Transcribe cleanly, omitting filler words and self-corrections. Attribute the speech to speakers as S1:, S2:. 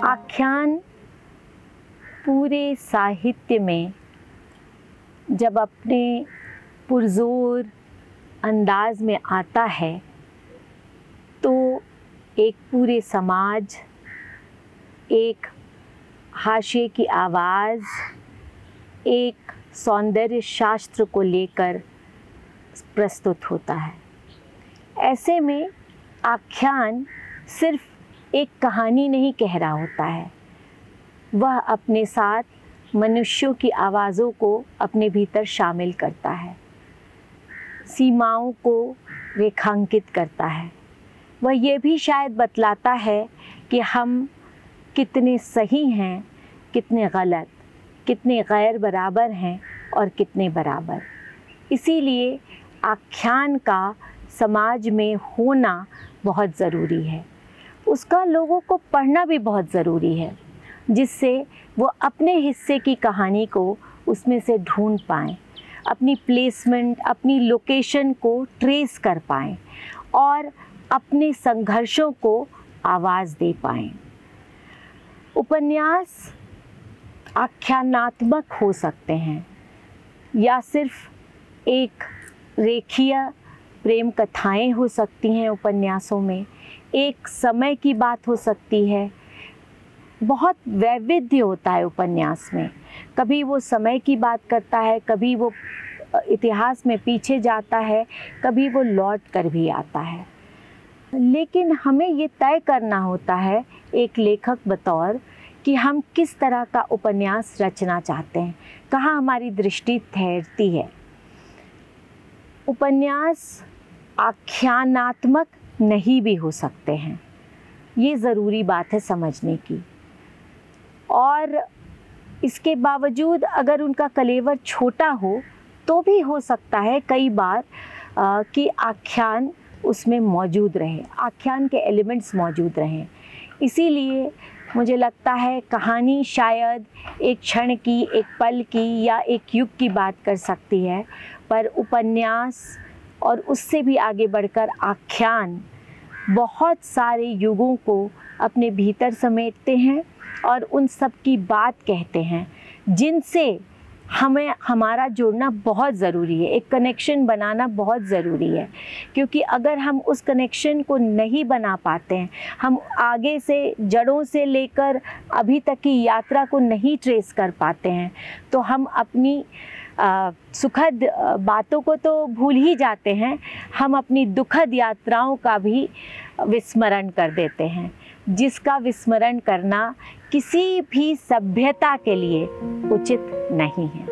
S1: आख्यान पूरे साहित्य में जब अपने पुरज़ोर अंदाज में आता है तो एक पूरे समाज, एक हाशिए की आवाज़, एक सौंदर्य शास्त्र को लेकर प्रस्तुत होता है। ऐसे में आख्यान सिर्फ एक कहानी नहीं कह रहा होता है, वह अपने साथ मनुष्यों की आवाज़ों को अपने भीतर शामिल करता है, सीमाओं को रेखांकित करता है। वह ये भी शायद बतलाता है कि हम कितने सही हैं, कितने गलत, कितने गैर बराबर हैं और कितने बराबर। इसीलिए आख्यान का समाज में होना बहुत ज़रूरी है, उसका लोगों को पढ़ना भी बहुत ज़रूरी है, जिससे वो अपने हिस्से की कहानी को उसमें से ढूंढ पाएँ, अपनी प्लेसमेंट, अपनी लोकेशन को ट्रेस कर पाएँ और अपने संघर्षों को आवाज़ दे पाएँ। उपन्यास आख्यानात्मक हो सकते हैं या सिर्फ एक रेखीय प्रेम कथाएं हो सकती हैं उपन्यासों में, एक समय की बात हो सकती है। बहुत वैविध्य होता है उपन्यास में, कभी वो समय की बात करता है, कभी वो इतिहास में पीछे जाता है, कभी वो लौट कर भी आता है। लेकिन हमें ये तय करना होता है एक लेखक बतौर कि हम किस तरह का उपन्यास रचना चाहते हैं, कहाँ हमारी दृष्टि ठहरती है। उपन्यास आख्यानात्मक नहीं भी हो सकते हैं, ये ज़रूरी बात है समझने की। और इसके बावजूद अगर उनका कलेवर छोटा हो तो भी हो सकता है कई बार कि आख्यान उसमें मौजूद रहे, आख्यान के एलिमेंट्स मौजूद रहें। इसीलिए मुझे लगता है कहानी शायद एक क्षण की, एक पल की या एक युग की बात कर सकती है, पर उपन्यास और उससे भी आगे बढ़कर आख्यान बहुत सारे युगों को अपने भीतर समेटते हैं और उन सब की बात कहते हैं जिनसे हमें हमारा जुड़ना बहुत ज़रूरी है, एक कनेक्शन बनाना बहुत ज़रूरी है। क्योंकि अगर हम उस कनेक्शन को नहीं बना पाते हैं, हम आगे से जड़ों से लेकर अभी तक की यात्रा को नहीं ट्रेस कर पाते हैं, तो हम अपनी सुखद बातों को तो भूल ही जाते हैं, हम अपनी दुखद यात्राओं का भी विस्मरण कर देते हैं, जिसका विस्मरण करना किसी भी सभ्यता के लिए उचित नहीं है।